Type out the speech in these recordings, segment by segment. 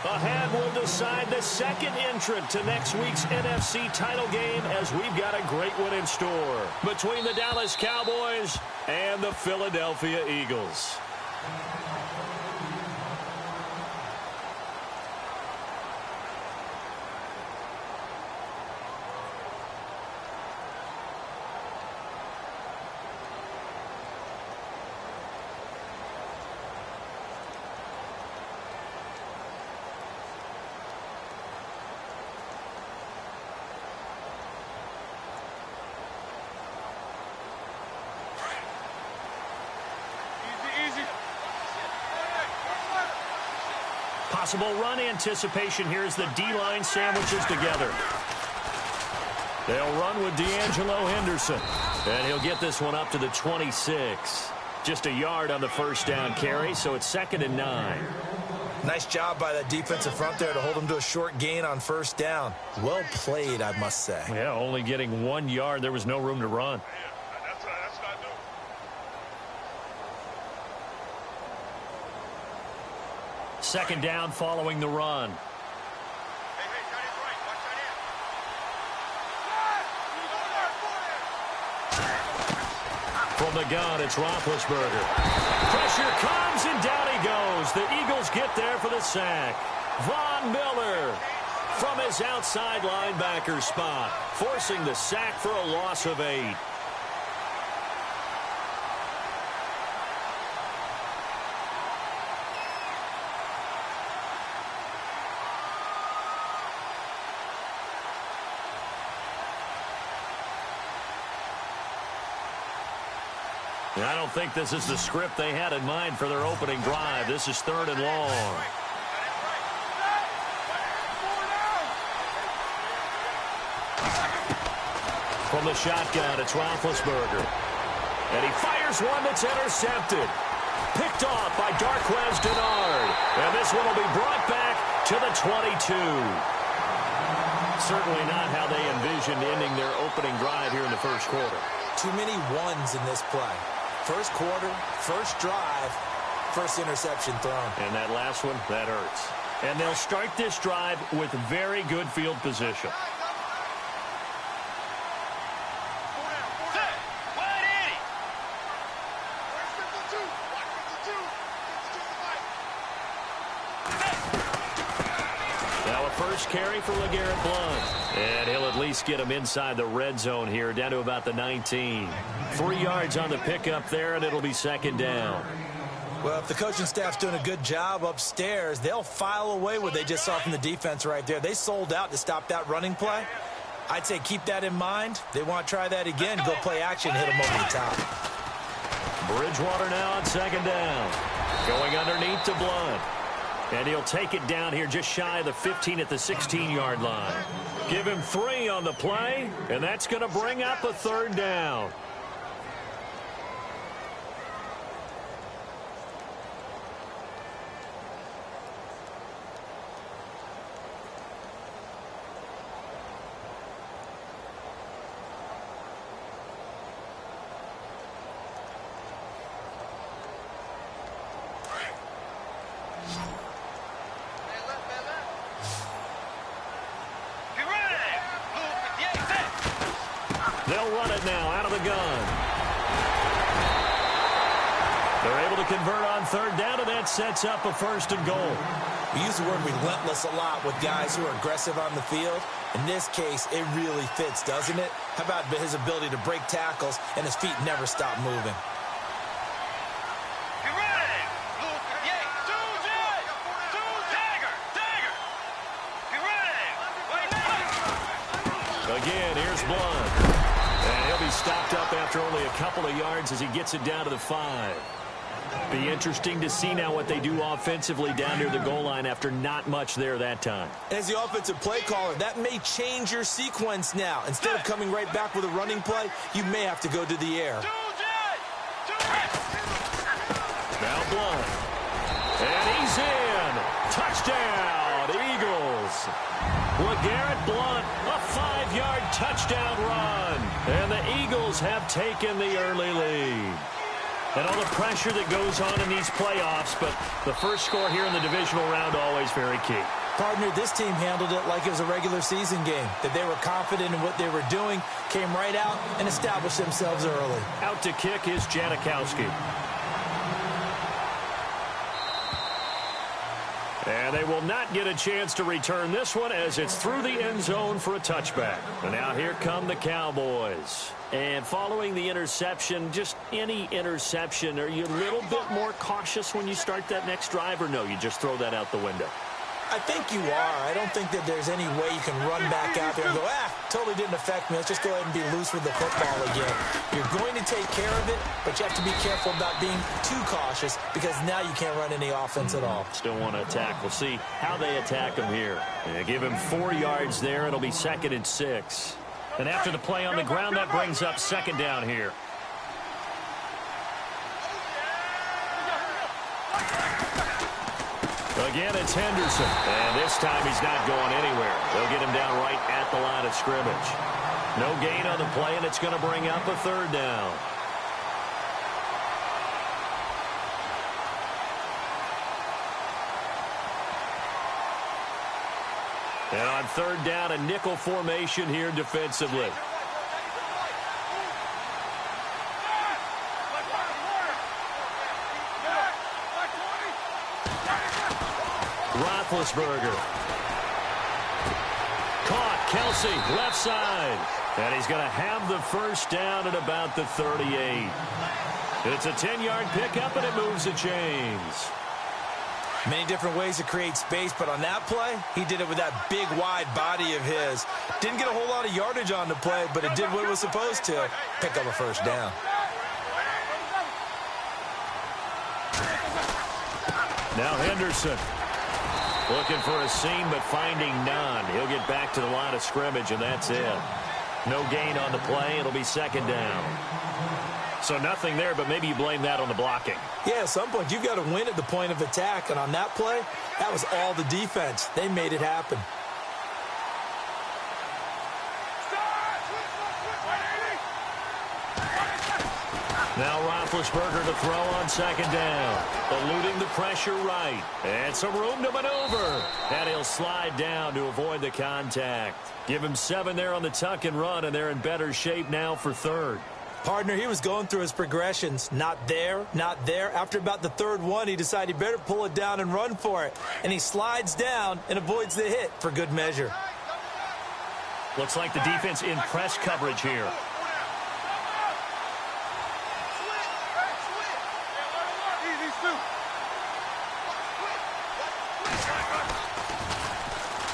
Ahead will decide the second entrant to next week's NFC title game, as we've got a great one in store between the Dallas Cowboys and the Philadelphia Eagles. Possible run anticipation here as the D-line sandwiches together. They'll run with D'Angelo Henderson. And he'll get this one up to the 26. Just a yard on the first down carry, so it's 2nd and 9. Nice job by that defensive front there to hold him to a short gain on first down. Well played, I must say. Yeah, only getting 1 yard. There was no room to run. Second down following the run. From the gun, it's Roethlisberger. Pressure comes, and down he goes. The Eagles get there for the sack. Von Miller from his outside linebacker spot, forcing the sack for a loss of 8. I don't think this is the script they had in mind for their opening drive. This is 3rd and long. From the shotgun, it's Roethlisberger. And he fires one that's intercepted. Picked off by Darquez Dennard. And this one will be brought back to the 22. Certainly not how they envisioned ending their opening drive here in the first quarter. Too many ones in this play. First quarter, first drive, first interception thrown. And that last one, that hurts. And they'll start this drive with very good field position. Now a first carry for LeGarrette Blount. And he'll at least get him inside the red zone here, down to about the 19. 3 yards on the pickup there, and it'll be 2nd down. Well, if the coaching staff's doing a good job upstairs, they'll file away what they just saw from the defense right there. They sold out to stop that running play. I'd say keep that in mind. They want to try that again, go play action, hit them over the top. Bridgewater now on 2nd down. Going underneath to Blount. And he'll take it down here just shy of the 15 at the 16-yard line. Give him 3 on the play, and that's going to bring up a 3rd down. They'll run it now out of the gun. They're able to convert on 3rd down, and that sets up a 1st and goal. We use the word relentless a lot with guys who are aggressive on the field. In this case, it really fits, doesn't it? How about his ability to break tackles and his feet never stop moving? Again, here's Blount. And he'll be stopped up after only a couple of yards as he gets it down to the 5. Be interesting to see now what they do offensively down near the goal line after not much there that time. As the offensive play caller, that may change your sequence now. Instead of coming right back with a running play, you may have to go to the air. Now Blount. And he's in. Touchdown, Eagles. LeGarrette Blount, a 5-yard touchdown run. And the Eagles have taken the early lead. And all the pressure that goes on in these playoffs, but the first score here in the divisional round always very key. Partner, this team handled it like it was a regular season game, that they were confident in what they were doing, came right out and established themselves early. Out to kick is Janikowski. And they will not get a chance to return this one as it's through the end zone for a touchback. And now here come the Cowboys. And following the interception, just any interception, are you a little bit more cautious when you start that next drive, or no, you just throw that out the window? I think you are. I don't think that there's any way you can run back out there and go, totally didn't affect me. Let's just go ahead and be loose with the football again. You're going to take care of it, but you have to be careful about being too cautious because now you can't run any offense at all. Still want to attack. We'll see how they attack him here. Give him 4 yards there. It'll be 2nd and 6. And after the play on the ground, that brings up 2nd down here. Again, it's Henderson. And this time he's not going anywhere. They'll get him down right at the line of scrimmage. No gain on the play, and it's going to bring up a 3rd down. And on 3rd down, a nickel formation here defensively. Roethlisberger. Caught. Kelsey, left side. And he's going to have the 1st down at about the 38. It's a 10-yard pickup, and it moves the chains. Many different ways to create space, but on that play, he did it with that big, wide body of his. Didn't get a whole lot of yardage on the play, but it did what it was supposed to. Pick up a 1st down. Now Henderson. Looking for a seam, but finding none. He'll get back to the line of scrimmage, and that's it. No gain on the play. It'll be 2nd down. So nothing there, but maybe you blame that on the blocking. Yeah, at some point, you've got to win at the point of attack. And on that play, that was all the defense. They made it happen. Now Roethlisberger to throw on 2nd down. Eluding the pressure right. And some room to maneuver. And he'll slide down to avoid the contact. Give him 7 there on the tuck and run, and they're in better shape now for 3rd. Partner, he was going through his progressions. Not there, not there. After about the 3rd one, he decided he better pull it down and run for it. And he slides down and avoids the hit for good measure. Looks like the defense in press coverage here.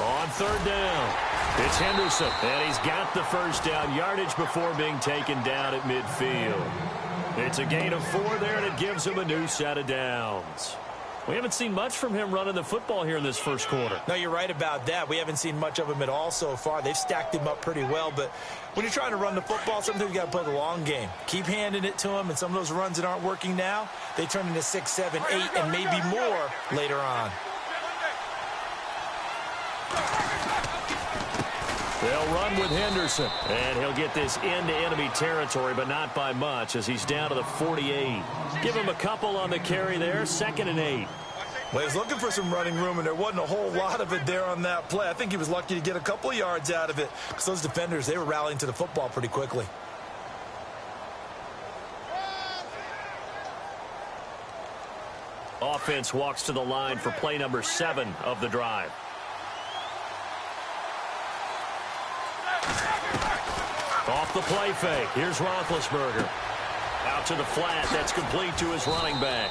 On 3rd down, it's Henderson, and he's got the 1st down yardage before being taken down at midfield. It's a gain of 4 there, and it gives him a new set of downs. We haven't seen much from him running the football here in this 1st quarter. No, you're right about that. We haven't seen much of him at all so far. They've stacked him up pretty well, but when you're trying to run the football, sometimes you got to play the long game. Keep handing it to him, and some of those runs that aren't working now, they turn into 6, 7, 8, and maybe more later on. They'll run with Henderson, and he'll get this into enemy territory, but not by much as he's down to the 48. Give him a couple on the carry there, 2nd and 8. Well, he was looking for some running room, and there wasn't a whole lot of it there on that play. I think he was lucky to get a couple of yards out of it because those defenders, they were rallying to the football pretty quickly. Offense walks to the line for play number 7 of the drive. Off the play fake. Here's Roethlisberger. Out to the flat. That's complete to his running back.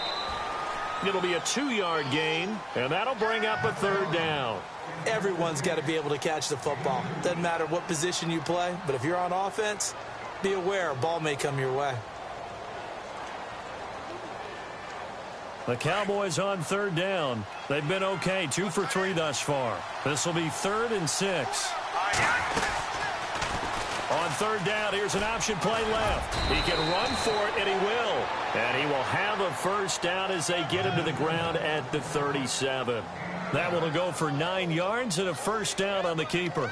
It'll be a 2-yard gain, and that'll bring up a 3rd down. Everyone's got to be able to catch the football. Doesn't matter what position you play, but if you're on offense, be aware a ball may come your way. The Cowboys on 3rd down. They've been okay, 2 for 3 thus far. This will be 3rd and 6. On 3rd down, here's an option play left. He can run for it, and he will. And he will have a 1st down as they get him to the ground at the 37. That one will go for 9 yards and a 1st down on the keeper.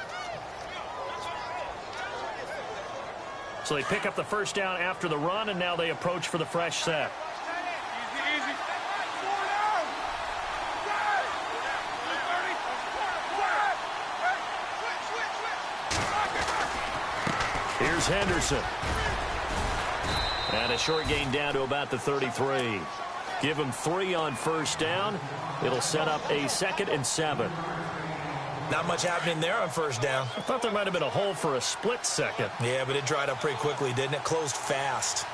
So they pick up the 1st down after the run, and now they approach for the fresh set. Here's Henderson. And a short gain down to about the 33. Give him 3 on first down. It'll set up a 2nd and 7. Not much happening there on first down. I thought there might have been a hole for a split second. Yeah, but it dried up pretty quickly, didn't it? Closed fast.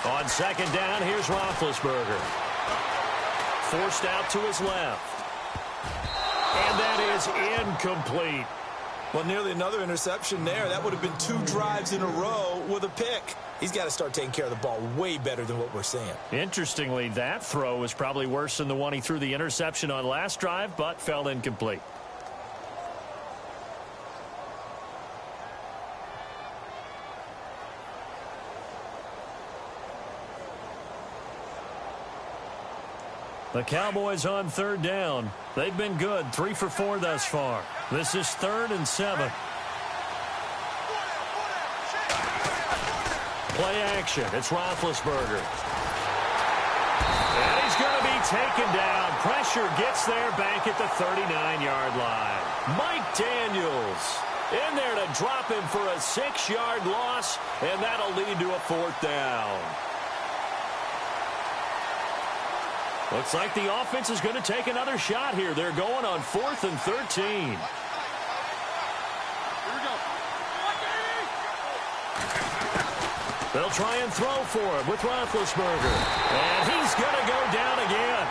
On second down, here's Roethlisberger. Forced out to his left. And that is incomplete. Well, nearly another interception there. That would have been 2 drives in a row with a pick. He's got to start taking care of the ball way better than what we're seeing. Interestingly, that throw was probably worse than the one he threw the interception on last drive, but fell incomplete. The Cowboys on third down. They've been good, 3 for 4 thus far. This is 3rd and 7. Play action. It's Roethlisberger. And he's going to be taken down. Pressure gets there back at the 39-yard line. Mike Daniels in there to drop him for a 6-yard loss, and that'll lead to a 4th down. Looks like the offense is going to take another shot here. They're going on 4th and 13. Here we go. They'll try and throw for him with Roethlisberger. And he's going to go down again.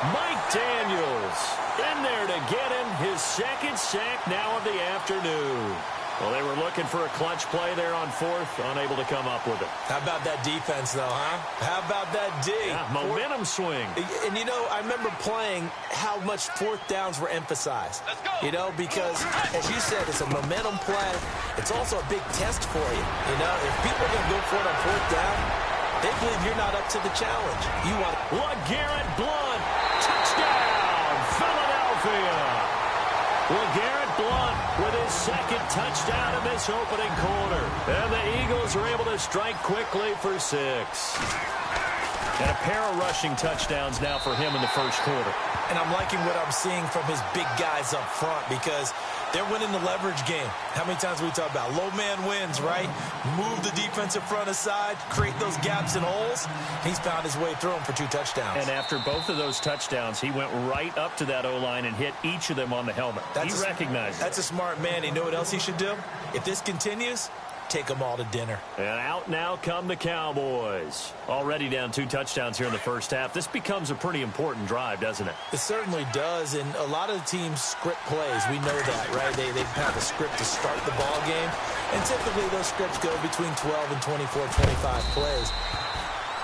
Mike Daniels in there to get him his 2nd sack now of the afternoon. Well, they were looking for a clutch play there on 4th, unable to come up with it. How about that defense, though, huh? How about that D? Yeah, momentum swing. And, you know, I remember playing how much 4th downs were emphasized. You know, because, as you said, it's a momentum play. It's also a big test for you. You know, if people are going to go for it on 4th down, they believe you're not up to the challenge. You want LeGarrette Blount, touchdown, Philadelphia. LeGarrette Blount with his 2nd touchdown in this opening quarter. And the Eagles are able to strike quickly for 6. And a pair of rushing touchdowns now for him in the first quarter. And I'm liking what I'm seeing from his big guys up front because they're winning the leverage game. How many times we talk about low man wins, right? Move the defensive front aside, create those gaps and holes. He's found his way through them for 2 touchdowns. And after both of those touchdowns, he went right up to that O-line and hit each of them on the helmet. He recognized it. That's a smart man. You know what else he should do? If this continues, take them all to dinner. And out now come the Cowboys. Already down 2 touchdowns here in the first half. This becomes a pretty important drive, doesn't it? It certainly does, and a lot of the teams script plays. We know that, right? They have a script to start the ball game, and typically those scripts go between 12 and 24, 25 plays.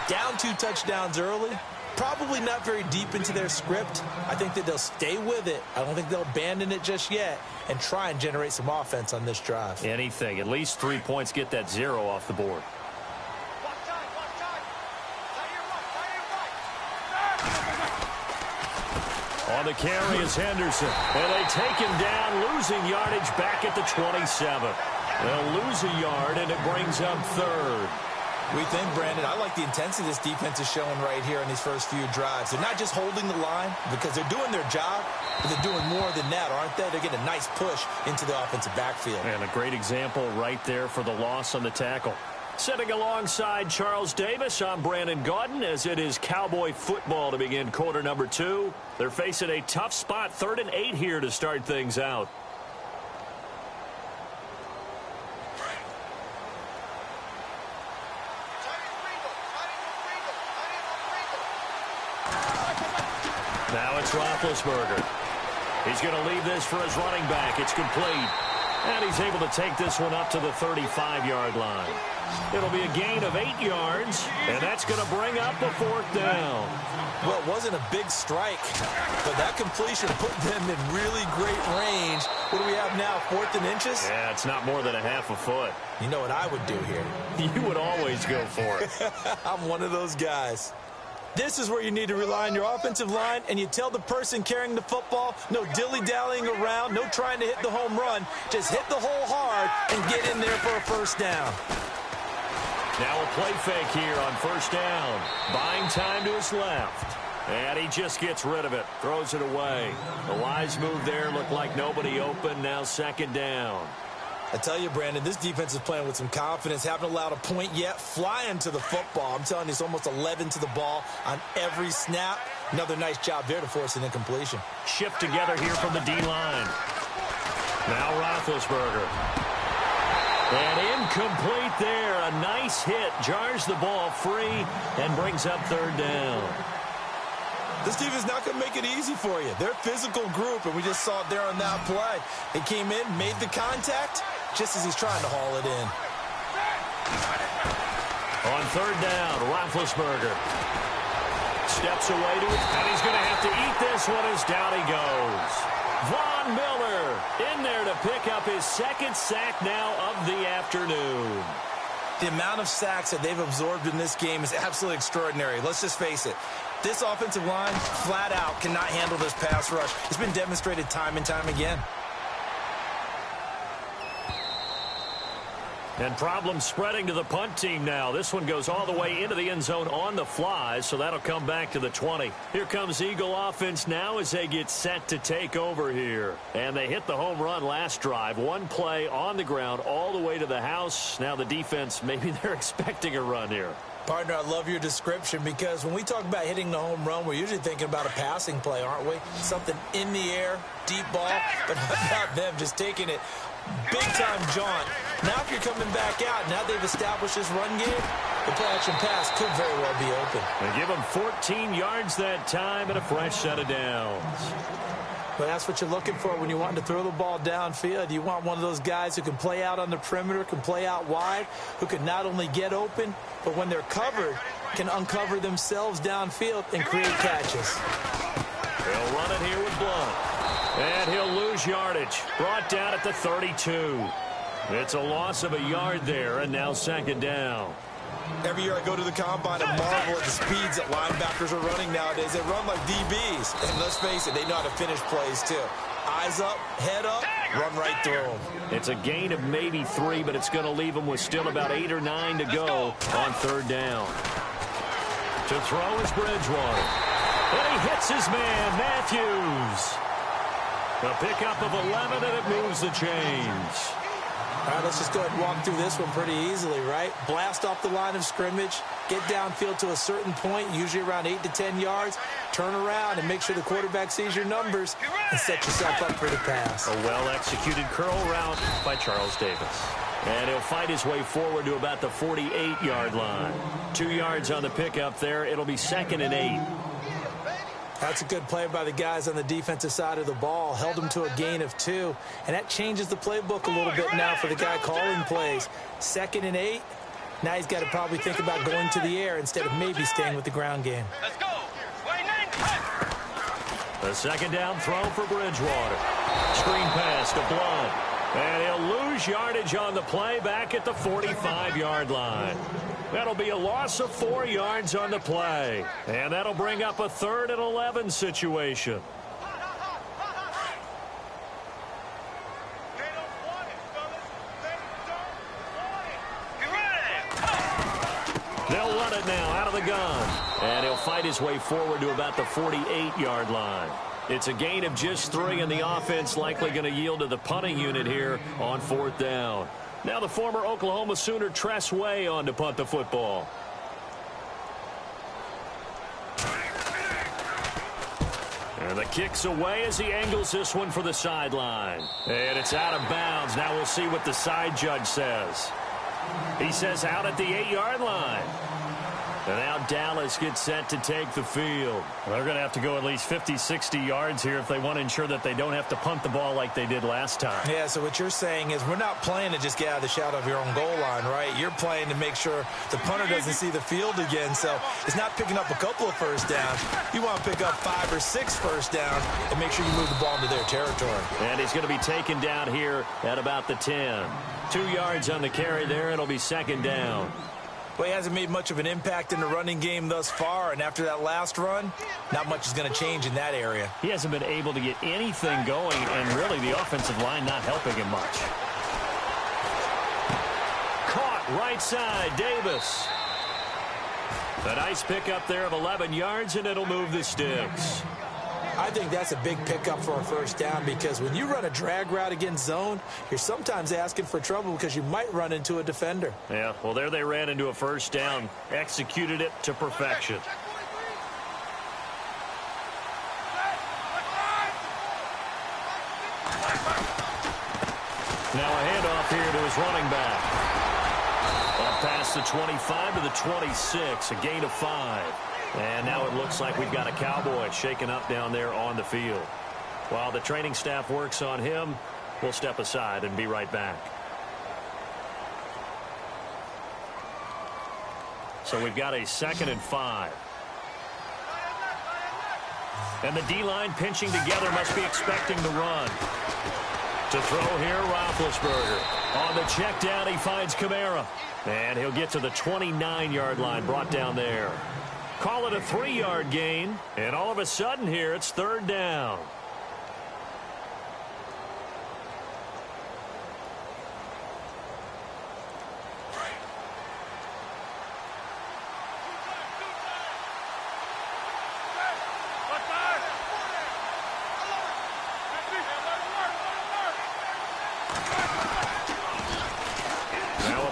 Down 2 touchdowns early, probably not very deep into their script. I think that they'll stay with it. I don't think they'll abandon it just yet and try and generate some offense on this drive. Anything. At least 3 points, get that 0 off the board. On the carry is Henderson. And they take him down, losing yardage back at the 27. They'll lose a yard, and it brings up 3rd. We think, Brandon, I like the intensity this defense is showing right here in these first few drives. They're not just holding the line because they're doing their job, but they're doing more than that, aren't they? They're getting a nice push into the offensive backfield. And a great example right there for the loss on the tackle. Sitting alongside Charles Davis, I'm Brandon Gaudin, as it is Cowboy football to begin quarter number 2. They're facing a tough spot, 3rd and 8 here to start things out. Now it's Roethlisberger. He's going to leave this for his running back. It's complete. And he's able to take this one up to the 35-yard line. It'll be a gain of 8 yards, and that's going to bring up a 4th down. Well, it wasn't a big strike, but that completion put them in really great range. What do we have now, 4th and inches? Yeah, it's not more than a half a foot. You know what I would do here? You would always go for it. I'm one of those guys. This is where you need to rely on your offensive line, and you tell the person carrying the football, no dilly-dallying around, no trying to hit the home run. Just hit the hole hard and get in there for a 1st down. Now a play fake here on first down. Buying time to his left. And he just gets rid of it. Throws it away. A wise move there. Looked like nobody open. Now second down. I tell you, Brandon, this defense is playing with some confidence. Haven't allowed a point yet. Flying to the football. I'm telling you, it's almost 11 to the ball on every snap. Another nice job there to force an incompletion. Shift together here from the D-line. Now Roethlisberger. And incomplete there. A nice hit. Jars the ball free and brings up third down. This defense is not going to make it easy for you. They're a physical group, and we just saw it there on that play. They came in, made the contact, just as he's trying to haul it in. On third down, Roethlisberger steps away to it, and he's going to have to eat this one as down he goes. Von Miller in there to pick up his second sack now of the afternoon. The amount of sacks that they've absorbed in this game is absolutely extraordinary. Let's just face it. This offensive line, flat out, cannot handle this pass rush. It's been demonstrated time and time again. And problems spreading to the punt team now. This one goes all the way into the end zone on the fly, so that'll come back to the 20. Here comes Eagle offense now as they get set to take over here. And they hit the home run last drive. One play on the ground all the way to the house. Now the defense, maybe they're expecting a run here. Partner, I love your description because when we talk about hitting the home run, we're usually thinking about a passing play, aren't we? Something in the air, deep ball, but not them just taking it big-time jaunt. Now if you're coming back out, now they've established this run game, the play-action pass could very well be open. They give them 14 yards that time and a fresh set of downs. But that's what you're looking for when you want to throw the ball downfield. You want one of those guys who can play out on the perimeter, can play out wide, who can not only get open, but when they're covered, can uncover themselves downfield and create catches. They'll run it here with Blunt. And he'll lose yardage. Brought down at the 32. It's a loss of a yard there, and now second down. Every year I go to the combine and marvel at the speeds that linebackers are running nowadays. They run like DBs. And let's face it, they know how to finish plays too. Eyes up, head up, run right through them. It's a gain of maybe 3, but it's going to leave them with still about 8 or 9 to go on third down. To throw is Bridgewater. And he hits his man, Matthews. A pickup of 11, and it moves the chains. All right, let's just go ahead and walk through this one pretty easily, right? Blast off the line of scrimmage, get downfield to a certain point, usually around 8 to 10 yards, turn around and make sure the quarterback sees your numbers and set yourself up for the pass. A well-executed curl route by Charles Davis. And he'll fight his way forward to about the 48-yard line. 2 yards on the pickup there. It'll be 2nd and 8. That's a good play by the guys on the defensive side of the ball. Held them to a gain of 2. And that changes the playbook a little bit now for the guy calling plays. 2nd and 8. Now he's got to probably think about going to the air instead of maybe staying with the ground game. Let's go. The second down throw for Bridgewater. Screen pass to Blunt. And he'll lose yardage on the play back at the 45-yard line. That'll be a loss of 4 yards on the play. And that'll bring up a 3rd and 11 situation. They'll run it now out of the gun. And he'll fight his way forward to about the 48-yard line. It's a gain of just 3, and the offense likely going to yield to the punting unit here on 4th down. Now the former Oklahoma Sooner Tress Way on to punt the football. And the kick's away as he angles this one for the sideline. And it's out of bounds. Now we'll see what the side judge says. He says out at the 8-yard line. And now Dallas gets set to take the field. They're going to have to go at least 50, 60 yards here if they want to ensure that they don't have to punt the ball like they did last time. Yeah, so what you're saying is we're not playing to just get out of the shadow of your own goal line, right? You're playing to make sure the punter doesn't see the field again. So it's not picking up a couple of first downs. You want to pick up 5 or 6 first downs and make sure you move the ball into their territory. And he's going to be taken down here at about the 10. 2 yards on the carry there. It'll be 2nd down. Well, he hasn't made much of an impact in the running game thus far, and after that last run, not much is going to change in that area. He hasn't been able to get anything going, and really the offensive line not helping him much. Caught Right side, Davis. A nice pickup there of 11 yards, and it'll move the sticks. I think that's a big pickup for a first down because when you run a drag route against zone, you're sometimes asking for trouble because you might run into a defender. Yeah, well, there they ran into a first down, executed it to perfection. Now a handoff here to his running back. Up past the 25 to the 26, a gain of 5. And now it looks like we've got a Cowboy shaken up down there on the field. While the training staff works on him, we'll step aside and be right back. So we've got a 2nd and 5. And the D-line pinching together must be expecting the run. To throw here, Roethlisberger. On the check down, he finds Kamara. And he'll get to the 29-yard line, brought down there. Call it a 3-yard gain, and all of a sudden here, it's 3rd down.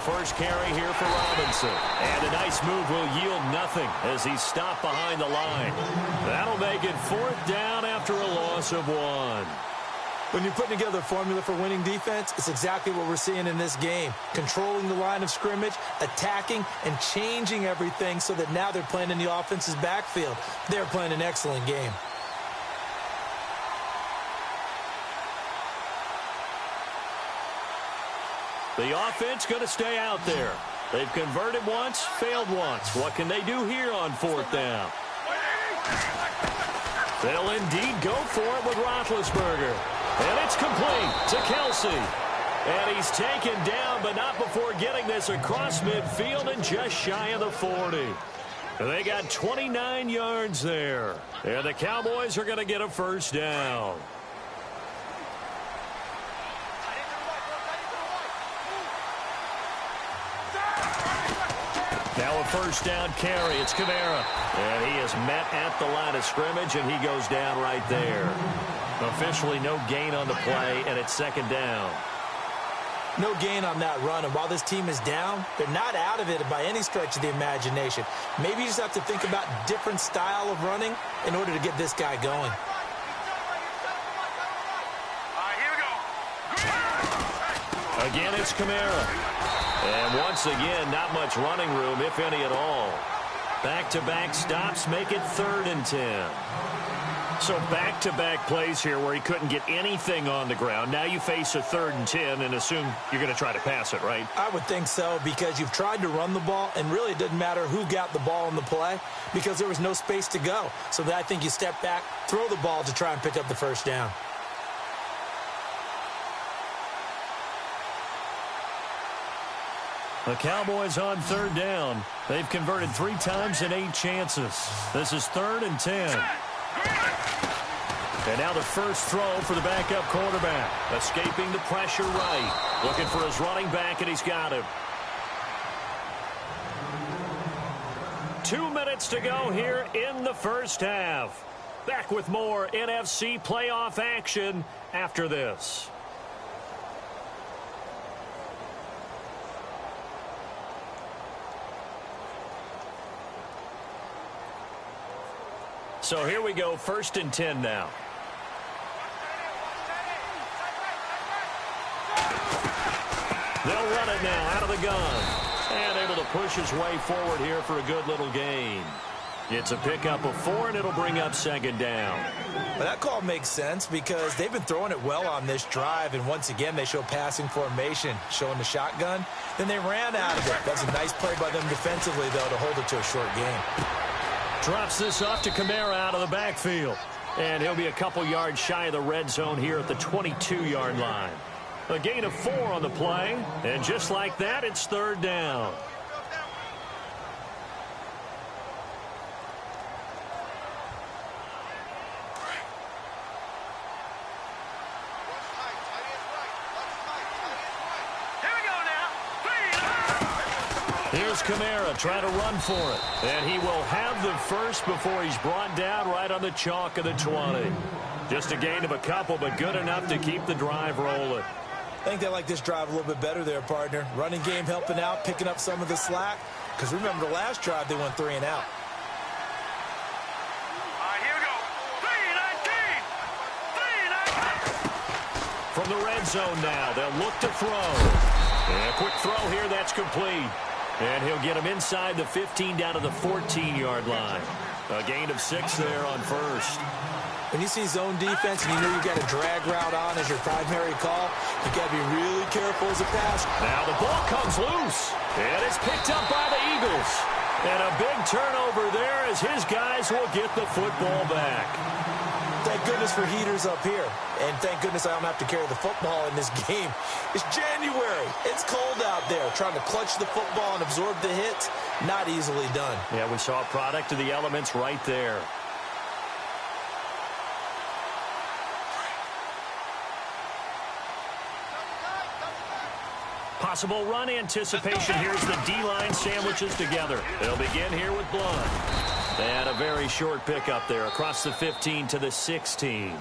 First carry here for Robinson. And a nice move will yield nothing as he's stopped behind the line. That'll make it 4th down after a loss of 1. When you're putting together a formula for winning defense, it's exactly what we're seeing in this game. Controlling the line of scrimmage, attacking, and changing everything so that now they're playing in the offense's backfield. They're playing an excellent game. The offense going to stay out there. They've converted once, failed once. What can they do here on 4th down? They'll indeed go for it with Roethlisberger. And it's complete to Kelsey. And he's taken down, but not before getting this across midfield and just shy of the 40. They got 29 yards there. And the Cowboys are going to get a first down. Now a first down carry. It's Kamara. And he is met at the line of scrimmage, and he goes down right there. Officially no gain on the play, and it's 2nd down. No gain on that run, and while this team is down, they're not out of it by any stretch of the imagination. Maybe you just have to think about different style of running in order to get this guy going. Again, it's Kamara. And once again, not much running room, if any at all. Back-to-back stops make it 3rd and 10. So back-to-back plays here where he couldn't get anything on the ground. Now you face a 3rd and 10 and assume you're going to try to pass it, right? I would think so because you've tried to run the ball, and really it doesn't matter who got the ball in the play because there was no space to go. So I think you step back, throw the ball to try and pick up the first down. The Cowboys on 3rd down. They've converted 3 times in 8 chances. This is 3rd and 10. And now the first throw for the backup quarterback. Escaping the pressure right. Looking for his running back, and he's got him. 2 minutes to go here in the first half. Back with more NFC playoff action after this. So here we go, 1st and 10 now. They'll run it now out of the gun. And able to push his way forward here for a good little gain. It's a pickup of 4, and it'll bring up 2nd down. Well, that call makes sense because they've been throwing it well on this drive, and once again they show passing formation, showing the shotgun. Then they ran out of it. That's a nice play by them defensively, though, to hold it to a short game. Drops this off to Kamara out of the backfield. And he'll be a couple yards shy of the red zone here at the 22-yard line. A gain of 4 on the play. And just like that, it's 3rd down. Here's Kamara trying to run for it. And he will have the first before he's brought down right on the chalk of the 20. Just a gain of a couple, but good enough to keep the drive rolling. I think they like this drive a little bit better there, partner. Running game helping out, picking up some of the slack. Because remember the last drive, they went 3 and out. Here we go. 3-19. From the red zone now, they'll look to throw. And a quick throw here, that's complete. And he'll get him inside the 15 down to the 14-yard line. A gain of 6 there on first. When you see zone defense and you know you've got a drag route on as your primary call, you've got to be really careful as a passer. Now the ball comes loose. And it's picked up by the Eagles. And a big turnover there as his guys will get the football back. Thank goodness for heaters up here. And thank goodness I don't have to carry the football in this game. It's January. It's cold out there. Trying to clutch the football and absorb the hits, not easily done. Yeah, we saw a product of the elements right there. Possible run anticipation. Here's the D-line sandwiches together. They'll begin here with Blunt. And a very short pickup there across the 15 to the 16.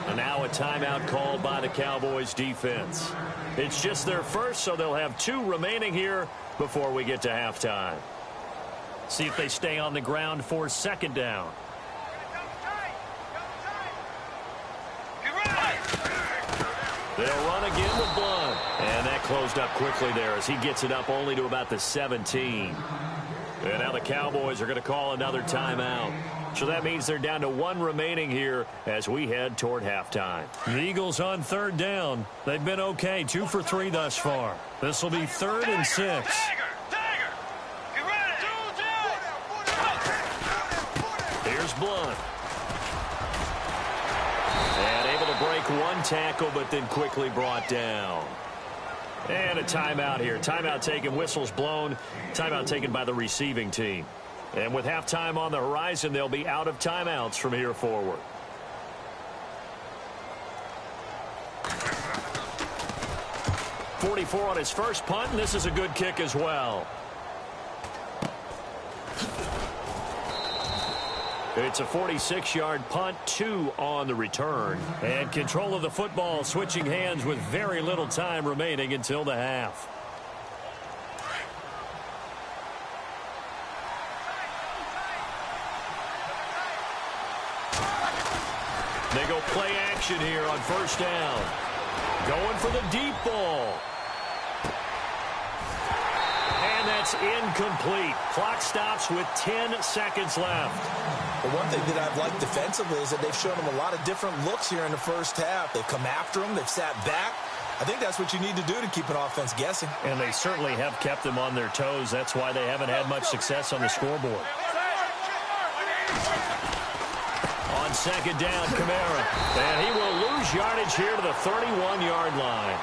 And now a timeout called by the Cowboys defense. It's just their first, so they'll have 2 remaining here before we get to halftime. See if they stay on the ground for second down. They'll run again with Blunt. And that closed up quickly there as he gets it up only to about the 17. And now the Cowboys are going to call another timeout. So that means they're down to 1 remaining here as we head toward halftime. The Eagles on third down. They've been okay, 2 for 3 thus far. This will be 3rd and 6. Here's Blunt. And able to break 1 tackle, but then quickly brought down. And a timeout here. Timeout taken, whistles blown. Timeout taken by the receiving team. And with halftime on the horizon, they'll be out of timeouts from here forward. .44 on his first punt, and this is a good kick as well. It's a 46-yard punt, 2 on the return. And control of the football, switching hands with very little time remaining until the half. They go play action here on first down. Going for the deep ball. And that's incomplete. Clock stops with 10 seconds left. The one thing that I've liked defensively is that they've shown them a lot of different looks here in the first half. They've come after them. They've sat back. I think that's what you need to do to keep an offense guessing. And they certainly have kept them on their toes. That's why they haven't had much success on the scoreboard. On second down, Kamara. And he will lose yardage here to the 31-yard line.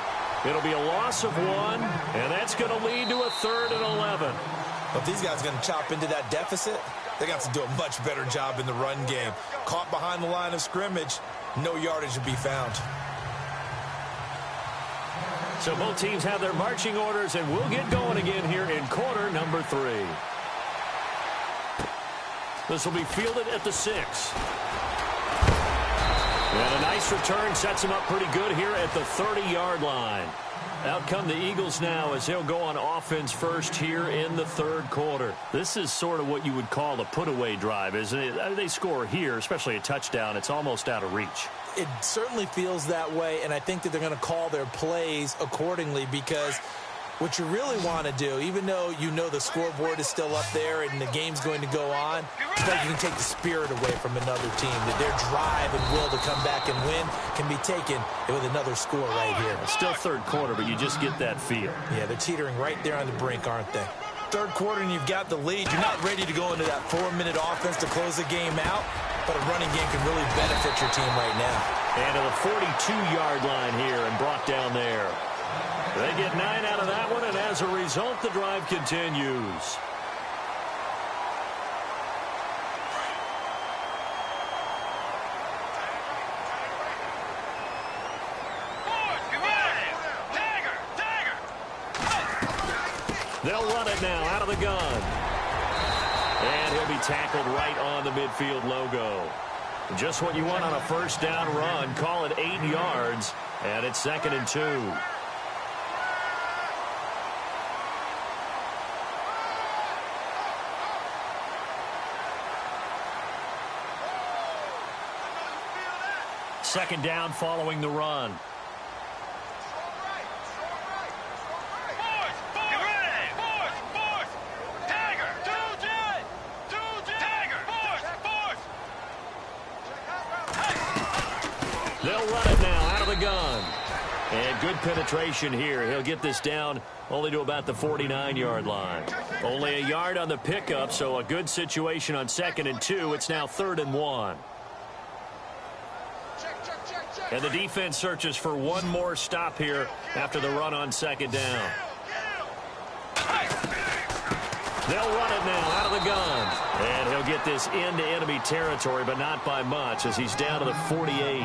It'll be a loss of 1, and that's going to lead to a 3rd and 11. But these guys are going to chop into that deficit. They got to do a much better job in the run game. Caught behind the line of scrimmage, no yardage to be found. So both teams have their marching orders, and we'll get going again here in quarter number 3. This will be fielded at the 6. And a nice return sets him up pretty good here at the 30-yard line. Out come the Eagles now as they'll go on offense first here in the 3rd quarter. This is sort of what you would call a put-away drive, isn't it? They score here, especially a touchdown. It's almost out of reach. It certainly feels that way, and I think that they're going to call their plays accordingly because what you really want to do, even though you know the scoreboard is still up there and the game's going to go on, it's like you can take the spirit away from another team, that their drive and will to come back and win can be taken with another score right here. It's still 3rd quarter, but you just get that feel. Yeah, they're teetering right there on the brink, aren't they? 3rd quarter and you've got the lead. You're not ready to go into that 4-minute offense to close the game out, but a running game can really benefit your team right now. And to the 42-yard line here and brought down there. They get 9 out of that one, and as a result, the drive continues. They'll run it now out of the gun. And he'll be tackled right on the midfield logo. Just what you want on a first down run. Call it 8 yards, and it's 2nd and 2. Second down following the run. They'll run it now out of the gun. And good penetration here. He'll get this down only to about the 49-yard line. Only a yard on the pickup, so a good situation on 2nd and 2. It's now 3rd and 1. And the defense searches for one more stop here after the run on 2nd down. They'll run it now out of the gun. And he'll get this into enemy territory, but not by much as he's down to the 48.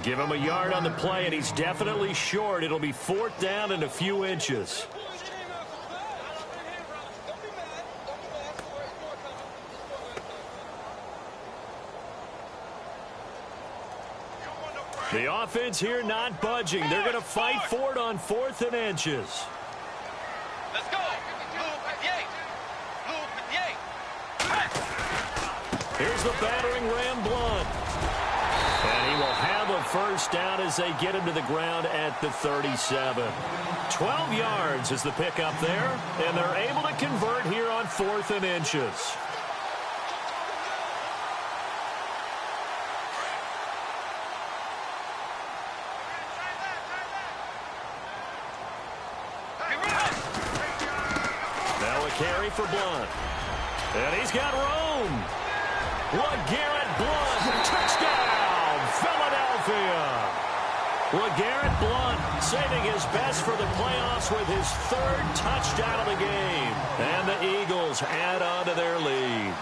Give him a yard on the play, and he's definitely short. It'll be 4th down and a few inches. The offense here not budging. They're going to fight for it on 4th and inches. Let's go. Here's the battering ram Blunt. And he will have a first down as they get him to the ground at the 37. 12 yards is the pickup there, and they're able to convert here on 4th and inches. Now a carry for Blunt. And he's got room. LeGarrette Blunt, touchdown, Philadelphia. LeGarrette Blunt saving his best for the playoffs with his 3rd touchdown of the game. And the Eagles add on to their lead.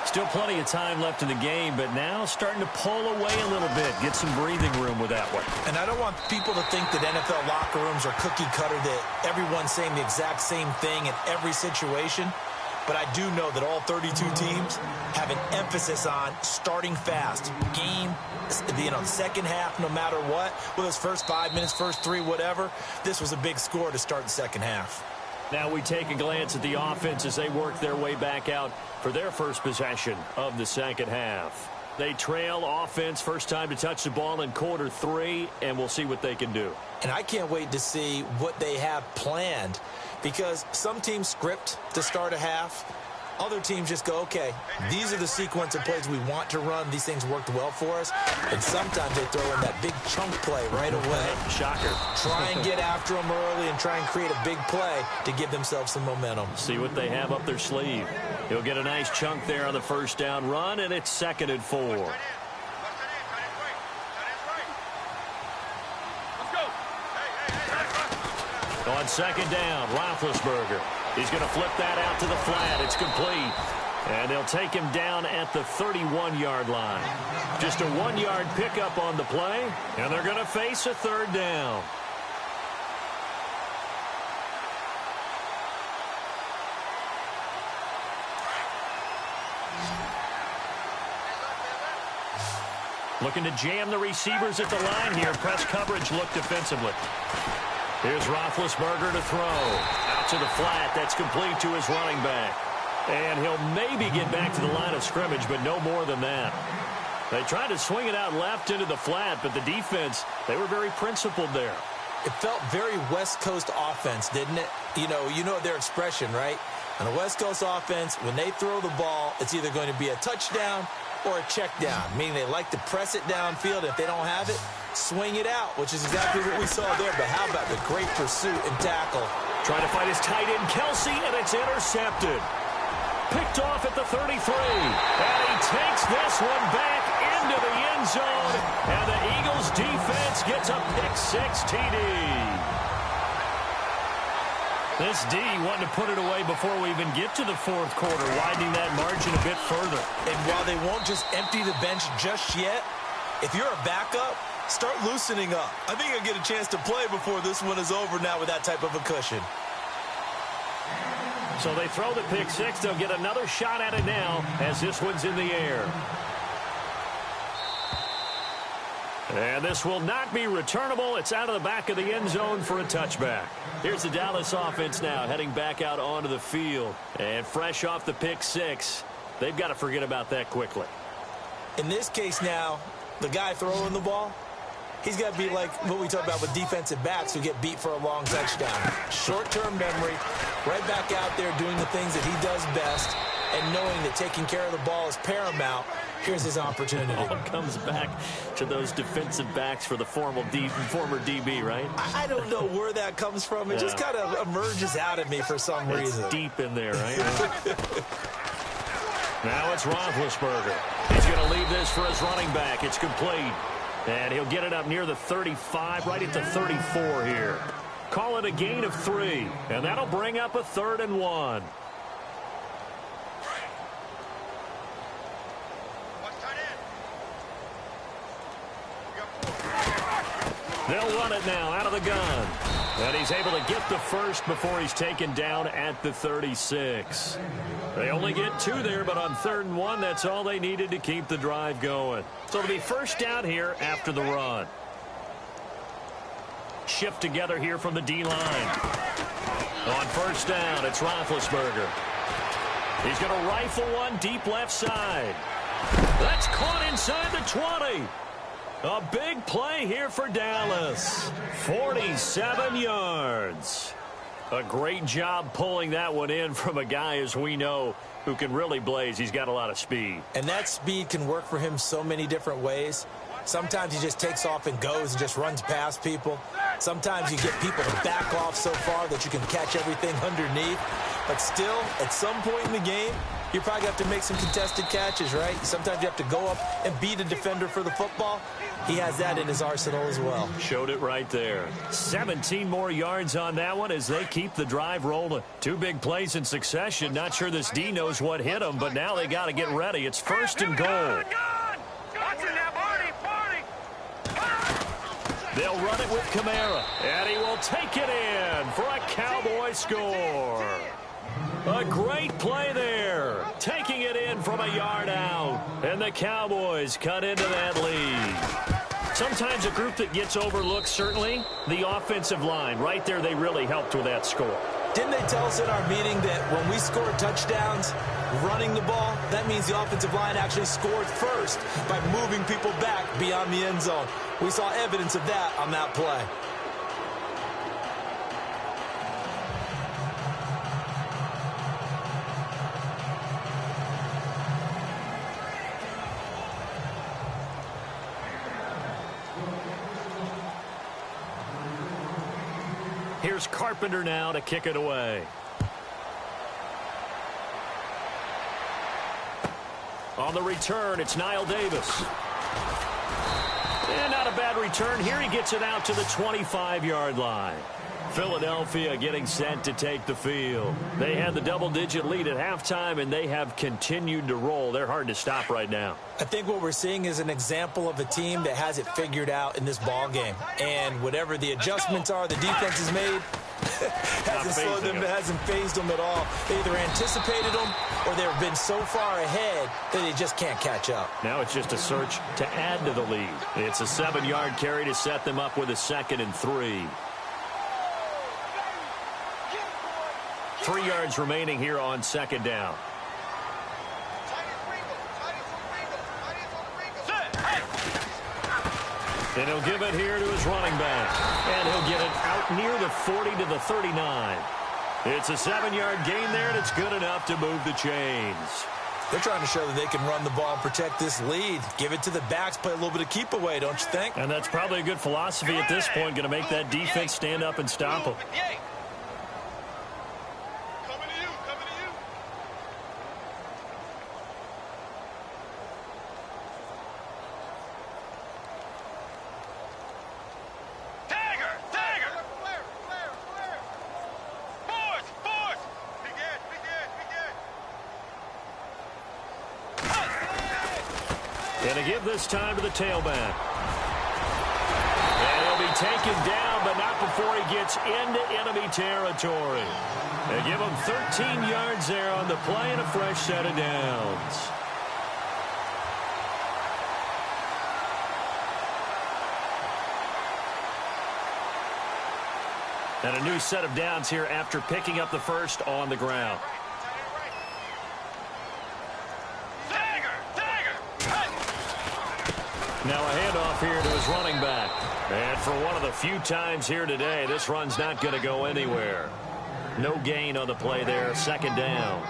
Still plenty of time left in the game, but now starting to pull away a little bit, get some breathing room with that one. And I don't want people to think that NFL locker rooms are cookie cutter, that everyone's saying the exact same thing in every situation. But I do know that all 32 teams have an emphasis on starting fast. Game, the second half, no matter what. Whether it's first 5 minutes, first 3, whatever. This was a big score to start the second half. Now we take a glance at the offense as they work their way back out for their first possession of the second half. They trail offense, first time to touch the ball in quarter 3, and we'll see what they can do. And I can't wait to see what they have planned, because some teams script to start a half. Other teams just go, okay, these are the sequence of plays we want to run. These things worked well for us. And sometimes they throw in that big chunk play right away. Shocker. Try and get after them early and try and create a big play to give themselves some momentum. See what they have up their sleeve. He'll get a nice chunk there on the first down run, and it's 2nd and 4. On 2nd down, Roethlisberger. He's going to flip that out to the flat. It's complete. And they'll take him down at the 31-yard line. Just a 1-yard pickup on the play, and they're going to face a 3rd down. Looking to jam the receivers at the line here. Press coverage look defensively. Here's Roethlisberger to throw. Out to the flat. That's complete to his running back. And he'll maybe get back to the line of scrimmage, but no more than that. They tried to swing it out left into the flat, but the defense, they were very principled there. It felt very West Coast offense, didn't it? You know their expression, right? On a West Coast offense, when they throw the ball, it's either going to be a touchdown or a check down, meaning they like to press it downfield. If they don't have it, swing it out, which is exactly what we saw there. But how about the great pursuit and tackle? Trying to fight his tight end, Kelsey, and it's intercepted. Picked off at the 33. And he takes this one back into the end zone. And the Eagles defense gets a pick-6 TD. This D wanting to put it away before we even get to the 4th quarter, widening that margin a bit further. And while they won't just empty the bench just yet, if you're a backup, start loosening up. I think you'll get a chance to play before this one is over now with that type of a cushion. So they throw the pick six. They'll get another shot at it now as this one's in the air. And this will not be returnable. It's out of the back of the end zone for a touchback. Here's the Dallas offense now heading back out onto the field. And fresh off the pick six, they've got to forget about that quickly. In this case now, the guy throwing the ball, he's got to be like what we talk about with defensive backs who get beat for a long touchdown. Short-term memory, right back out there doing the things that he does best, and knowing that taking care of the ball is paramount. Here's his opportunity. All comes back to those defensive backs for the former DB, right? I don't know where that comes from. It just kind of emerges out of me for some reason. It's deep in there, right? Now it's Roethlisberger. He's going to leave this for his running back. It's complete. And he'll get it up near the 35, right at the 34 here. Call it a gain of 3. And that'll bring up a 3rd and 1. They'll run it now out of the gun. And he's able to get the first before he's taken down at the 36. They only get 2 there, but on 3rd and 1, that's all they needed to keep the drive going. So it'll be first down here after the run. Shift together here from the D-line. On first down, it's Roethlisberger. He's going to rifle one deep left side. That's caught inside the 20. A big play here for Dallas. 47 yards. A great job pulling that one in from a guy, as we know, who can really blaze. He's got a lot of speed. And that speed can work for him so many different ways. Sometimes he just takes off and goes and just runs past people. Sometimes you get people to back off so far that you can catch everything underneath. But still, at some point in the game, you probably have to make some contested catches, right? Sometimes you have to go up and beat a defender for the football. He has that in his arsenal as well. Showed it right there. 17 more yards on that one as they keep the drive rolling. 2 big plays in succession. Not sure this D knows what hit them, but now they got to get ready. It's 1st and goal. They'll run it with Kamara, and he will take it in for a Cowboy score. A great play there, taking it in from a yard out, and the Cowboys cut into that lead. Sometimes a group that gets overlooked, certainly, the offensive line. Right there, they really helped with that score. Didn't they tell us in our meeting that when we score touchdowns running the ball, that means the offensive line actually scored first by moving people back beyond the end zone? We saw evidence of that on that play. Here's Carpenter now to kick it away. On the return, it's Niall Davis. And not a bad return here. He gets it out to the 25-yard line. Philadelphia getting set to take the field. They had the double-digit lead at halftime, and they have continued to roll. They're hard to stop right now. I think what we're seeing is an example of a team that has it figured out in this ball game. And whatever the adjustments are the defense has made, hasn't fazed them at all. They either anticipated them or they've been so far ahead that they just can't catch up. Now it's just a search to add to the lead. It's a 7-yard carry to set them up with a 2nd and 3. 3 yards remaining here on 2nd down. And he'll give it here to his running back. And he'll get it out near the 40 to the 39. It's a 7-yard gain there, and it's good enough to move the chains. They're trying to show that they can run the ball and protect this lead. Give it to the backs, play a little bit of keep away, don't you think? And that's probably a good philosophy at this point, going to make that defense stand up and stop them. And to give this time to the tailback. And he'll be taken down, but not before he gets into enemy territory. They give him 13 yards there on the play and a fresh set of downs. And a new set of downs here after picking up the first on the ground. Now a handoff here to his running back. And for one of the few times here today, this run's not going to go anywhere. No gain on the play there, second down.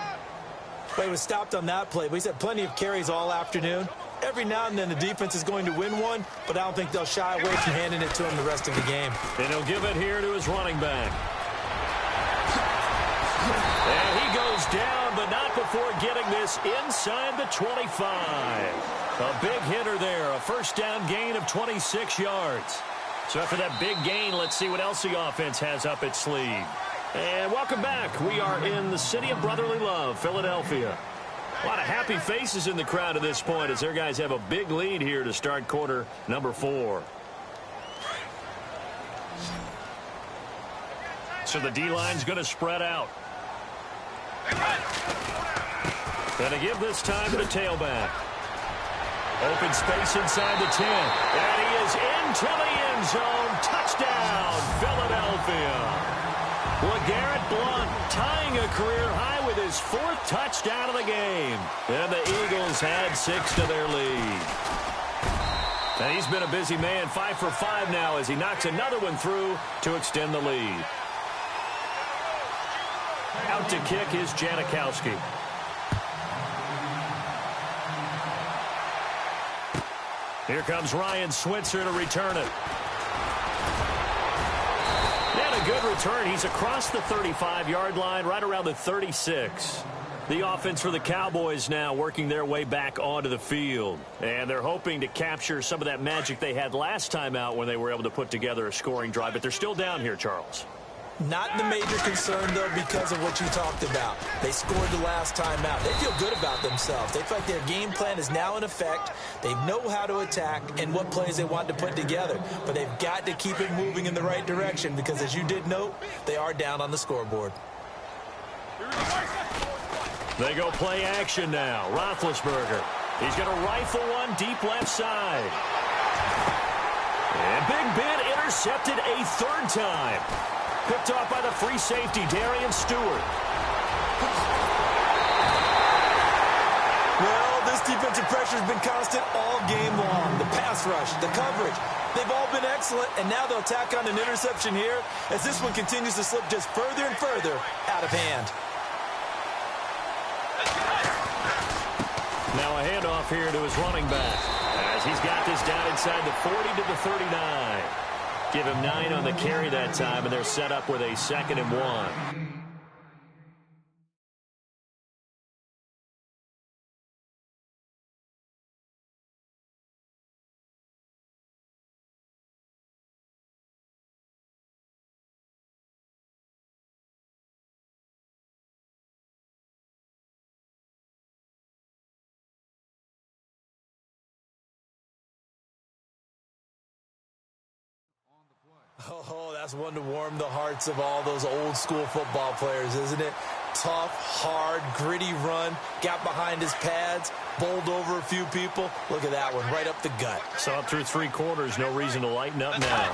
Well, he was stopped on that play, but he's had plenty of carries all afternoon. Every now and then the defense is going to win one, but I don't think they'll shy away from handing it to him the rest of the game. And he'll give it here to his running back. And he goes down, but not before getting this inside the 25. A big hitter there, a first down gain of 26 yards. So after that big gain, let's see what else the offense has up its sleeve. And welcome back. We are in the city of brotherly love, Philadelphia. A lot of happy faces in the crowd at this point as their guys have a big lead here to start quarter number 4. So the D-line's going to spread out. Going to give this time to the tailback. Open space inside the 10. And he is into the end zone. Touchdown, Philadelphia. LeGarrette Blount tying a career high with his 4th touchdown of the game. And the Eagles had 6 to their lead. And he's been a busy man, 5 for 5 now as he knocks another one through to extend the lead. Out to kick is Janikowski. Here comes Ryan Switzer to return it. And a good return. He's across the 35-yard line, right around the 36. The offense for the Cowboys now working their way back onto the field. And they're hoping to capture some of that magic they had last time out when they were able to put together a scoring drive. But they're still down here, Charles. Not the major concern, though, because of what you talked about. They scored the last time out. They feel good about themselves. They feel like their game plan is now in effect. They know how to attack and what plays they want to put together. But they've got to keep it moving in the right direction because, as you did note, they are down on the scoreboard. They go play action now. Roethlisberger. He's going to rifle one deep left side. And Big Ben intercepted a 3rd time. Picked off by the free safety, Darian Stewart. Well, this defensive pressure has been constant all game long. The pass rush, the coverage, they've all been excellent, and now they'll tack on an interception here as this one continues to slip just further and further out of hand. Now a handoff here to his running back as he's got this down inside the 40 to the 39. Give him 9 on the carry that time, and they're set up with a 2nd and 1. Oh, that's one to warm the hearts of all those old school football players, isn't it? Tough, hard, gritty run, got behind his pads, bowled over a few people. Look at that one, right up the gut. So up through 3 quarters, no reason to lighten up now.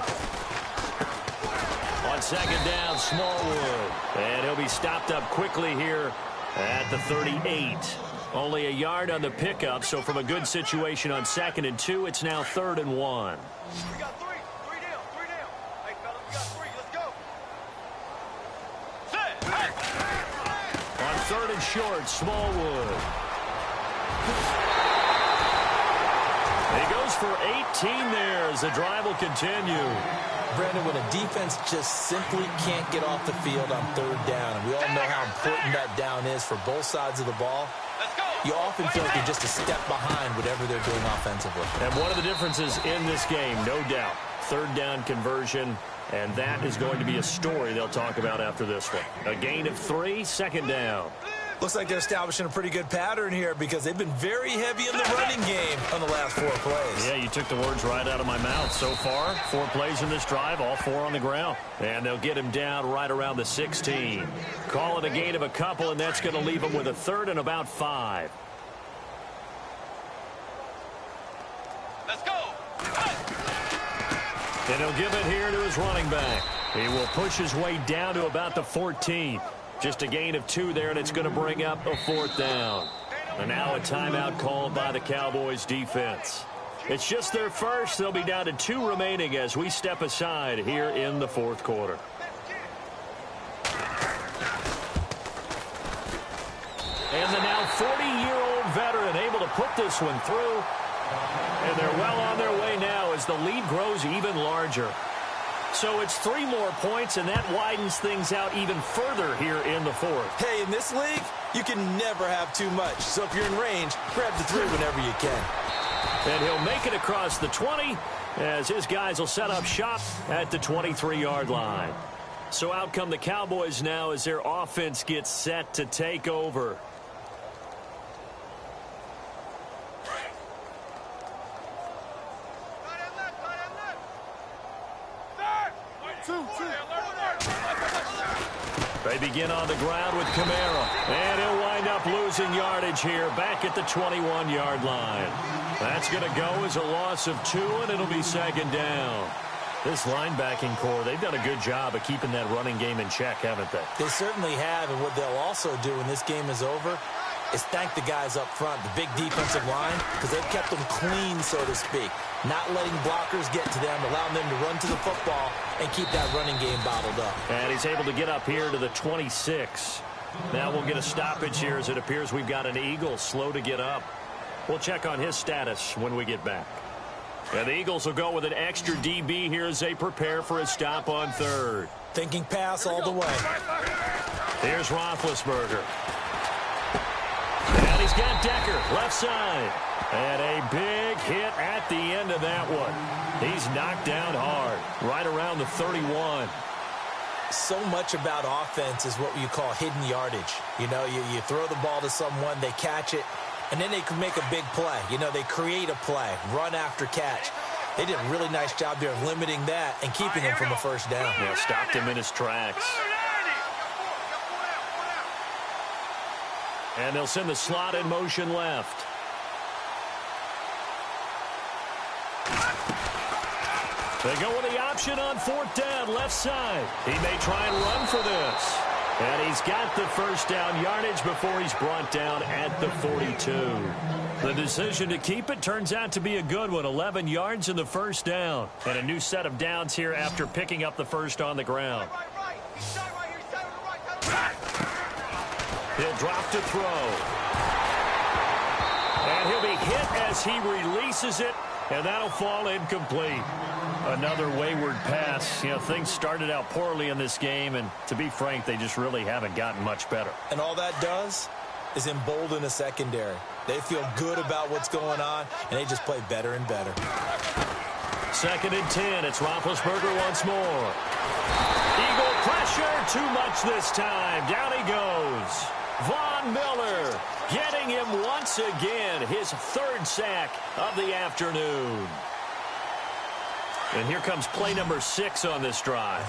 On 2nd down, Smallwood. And he'll be stopped up quickly here at the 38. Only a yard on the pickup, so from a good situation on 2nd and 2, it's now 3rd and 1. We got 3. 3 down. 3 down. Hey, fellas, we got 3. Let's go. Set. Hey. On 3rd and short, Smallwood. He goes for 18 there as the drive will continue. Brandon, when a defense just simply can't get off the field on 3rd down, and we all know how important that down is for both sides of the ball, you often feel like you're just a step behind whatever they're doing offensively. And one of the differences in this game, no doubt, 3rd down conversion, and that is going to be a story they'll talk about after this one. A gain of 3, 2nd down. Looks like they're establishing a pretty good pattern here because they've been very heavy in the running game on the last 4 plays. Yeah, you took the words right out of my mouth. So far, 4 plays in this drive, all 4 on the ground. And they'll get him down right around the 16. Call it a gain of a couple, and that's going to leave him with a 3rd and about 5. Let's go. And he'll give it here to his running back. He will push his way down to about the 14. Just a gain of 2 there, and it's going to bring up a 4th down. And now a timeout called by the Cowboys defense. It's just their first. They'll be down to 2 remaining as we step aside here in the 4th quarter. And the now 40-year-old veteran able to put this one through. And they're well on their way now as the lead grows even larger. So it's 3 more points, and that widens things out even further here in the 4th. Hey, in this league, you can never have too much. So if you're in range, grab the 3 whenever you can. And he'll make it across the 20 as his guys will set up shop at the 23-yard line. So out come the Cowboys now as their offense gets set to take over. They begin on the ground with Kamara, and he'll wind up losing yardage here back at the 21-yard line. That's going to go as a loss of 2, and it'll be 2nd down. This linebacking core, they've done a good job of keeping that running game in check, haven't they? They certainly have, and what they'll also do when this game is over is thank the guys up front, the big defensive line, because they've kept them clean, so to speak. Not letting blockers get to them, allowing them to run to the football and keep that running game bottled up. And he's able to get up here to the 26. Now we'll get a stoppage here as it appears we've got an Eagle slow to get up. We'll check on his status when we get back. And the Eagles will go with an extra DB here as they prepare for a stop on 3rd. Thinking pass all the way. Here's Roethlisberger. And he's got Decker, left side. And a big hit at the end of that one. He's knocked down hard, right around the 31. So much about offense is what you call hidden yardage. You know, you throw the ball to someone, they catch it, and then they can make a big play. You know, they create a play, run after catch. They did a really nice job there of limiting that and keeping him from a 1st down. Yeah, stopped him in his tracks. And they'll send the slot in motion left. They go with the option on 4th down, left side. He may try and run for this. And he's got the 1st down yardage before he's brought down at the 42. The decision to keep it turns out to be a good one. 11 yards in the 1st down. And a new set of downs here after picking up the 1st on the ground. He'll drop to throw. And he'll be hit as he releases it. And that'll fall incomplete. Another wayward pass. You know, things started out poorly in this game, and to be frank, they just really haven't gotten much better. And all that does is embolden a secondary. They feel good about what's going on, and they just play better and better. 2nd and 10. It's Roethlisberger once more. Eagle pressure. Too much this time. Down he goes. Von Miller getting him once again. His 3rd sack of the afternoon. And here comes play number 6 on this drive.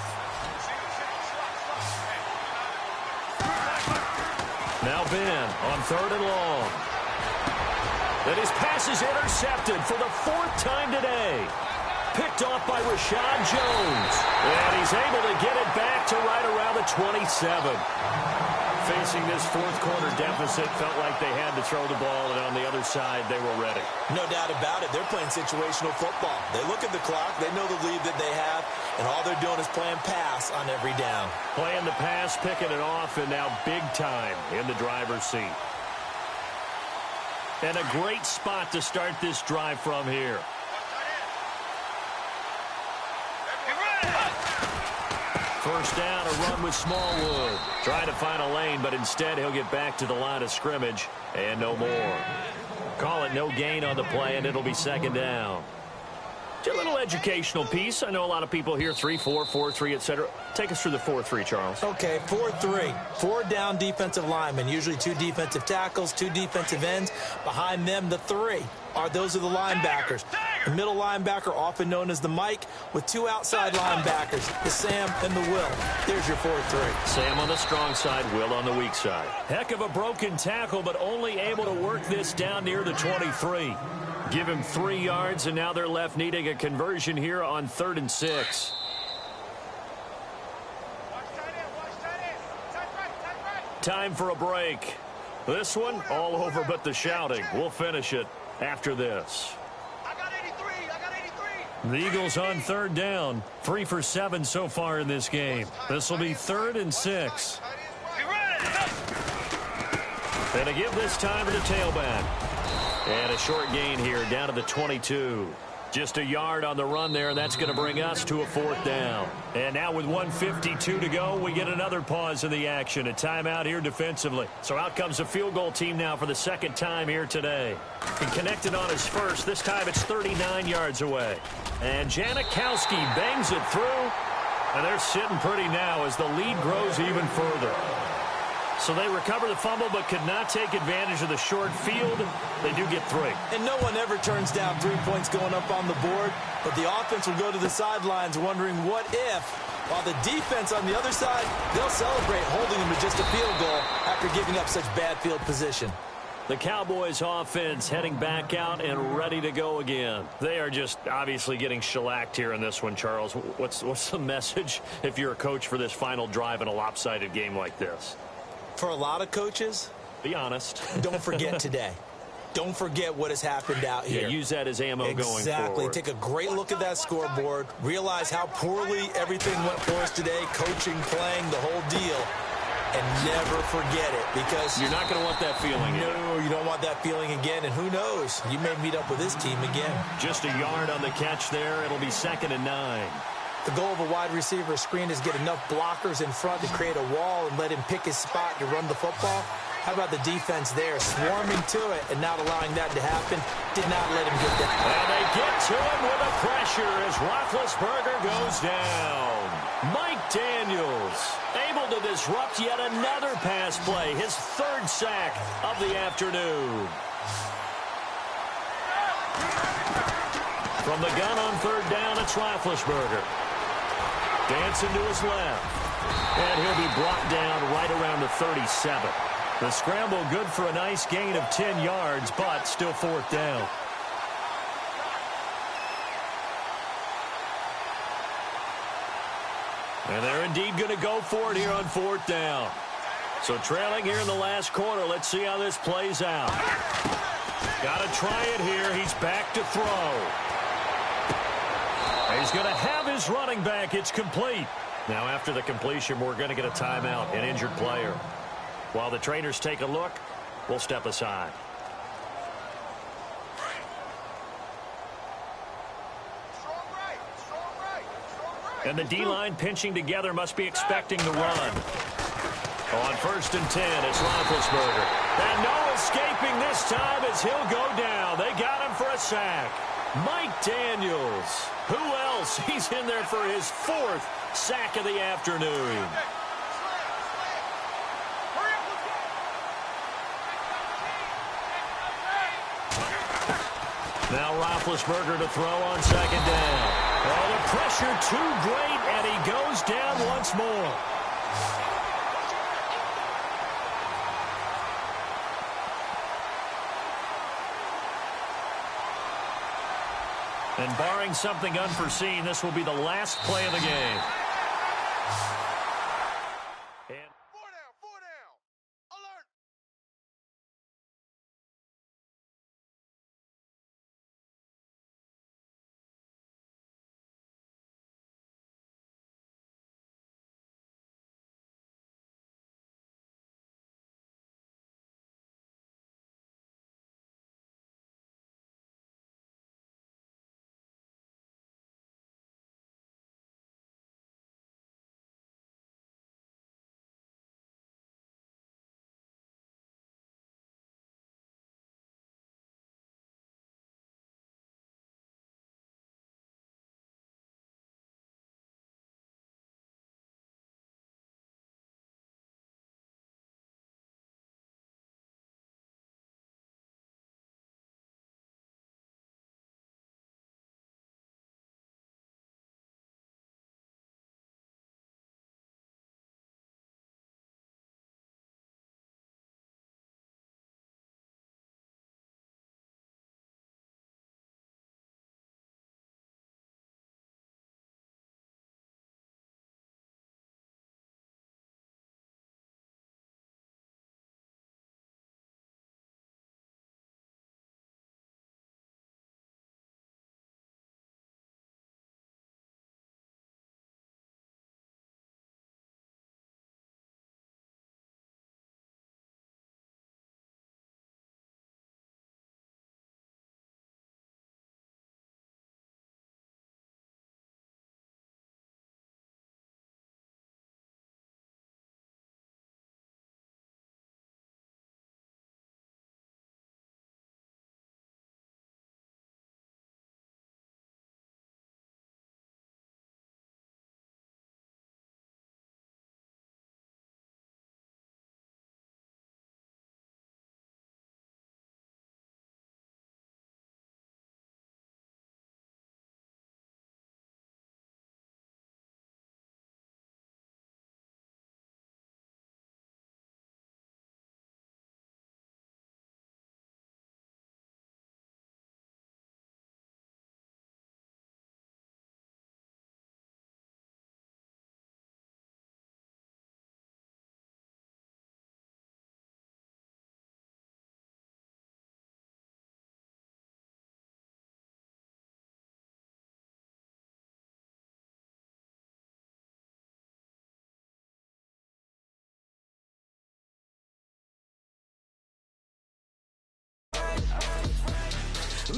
Now Ben on 3rd and long. And his pass is intercepted for the 4th time today. Picked off by Rashad Jones. And he's able to get it back to right around the 27. Facing this 4th quarter deficit, felt like they had to throw the ball, and on the other side, they were ready. No doubt about it. They're playing situational football. They look at the clock, they know the lead that they have, and all they're doing is playing pass on every down. Playing the pass, picking it off, and now big time in the driver's seat. And a great spot to start this drive from here. First down, a run with Smallwood. Trying to find a lane, but instead he'll get back to the line of scrimmage and no more. Call it no gain on the play, and it'll be 2nd down. Just a little educational piece. I know a lot of people hear 3-4, 4-3, etc. Take us through the 4-3, Charles. Okay, 4-3. 4 down defensive linemen, usually 2 defensive tackles, 2 defensive ends. Behind them, the 3 those are the linebackers. The middle linebacker, often known as the Mike, with 2 outside linebackers, the Sam and the Will. There's your 4-3. Sam on the strong side, Will on the weak side. Heck of a broken tackle, but only able to work this down near the 23. Give him 3 yards, and now they're left needing a conversion here on 3rd and 6. Time for a break. This one, all over but the shouting. We'll finish it after this. I got 83. I got 83. The Eagles on 3rd down. 3 for 7 so far in this game. This will be 3rd and 6. And to give this time to the tailback. And a short gain here down to the 22. Just a yard on the run there, and that's going to bring us to a 4th down. And now with 1:52 to go, we get another pause in the action. A timeout here defensively. So out comes the field goal team now for the 2nd time here today. And connected on his first. This time it's 39 yards away. And Janikowski bangs it through. And they're sitting pretty now as the lead grows even further. So they recover the fumble but could not take advantage of the short field. They do get 3. And no one ever turns down 3 points going up on the board, but the offense will go to the sidelines wondering what if, while the defense on the other side, they'll celebrate holding them to just a field goal after giving up such bad field position. The Cowboys offense heading back out and ready to go again. They are just obviously getting shellacked here in this one, Charles. What's the message if you're a coach for this final drive in a lopsided game like this? For a lot of coaches, be honest. Don't forget today. Don't forget what has happened out here. Yeah, use that as ammo going forward. Exactly. Take a great look at that scoreboard. Realize how poorly everything went for us today. Coaching, playing, the whole deal. And never forget it, because you're not going to want that feeling again. No, you don't want that feeling again. And who knows? You may meet up with this team again. Just a yard on the catch there. It'll be 2nd and 9. The goal of a wide receiver screen is get enough blockers in front to create a wall and let him pick his spot to run the football. How about the defense there, swarming to it and not allowing that to happen? Did not let him get that. And they get to him with a pressure as Roethlisberger goes down. Mike Daniels able to disrupt yet another pass play, his 3rd sack of the afternoon. From the gun on 3rd down, it's Roethlisberger. Dancing to his left. And he'll be brought down right around the 37. The scramble good for a nice gain of 10 yards, but still 4th down. And they're indeed going to go for it here on 4th down. So trailing here in the last quarter. Let's see how this plays out. Got to try it here. He's back to throw. He's going to have his running back. It's complete. Now after the completion, we're going to get a timeout, an injured player. While the trainers take a look, we'll step aside. And the D-line pinching together must be expecting the run. On 1st and 10, it's Roethlisberger. And no escaping this time as he'll go down. They got him for a sack. Mike Daniels. Who else? He's in there for his 4th sack of the afternoon. Now Roethlisberger to throw on 2nd down. Oh, the pressure too great, and he goes down once more. And barring something unforeseen, this will be the last play of the game.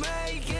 Make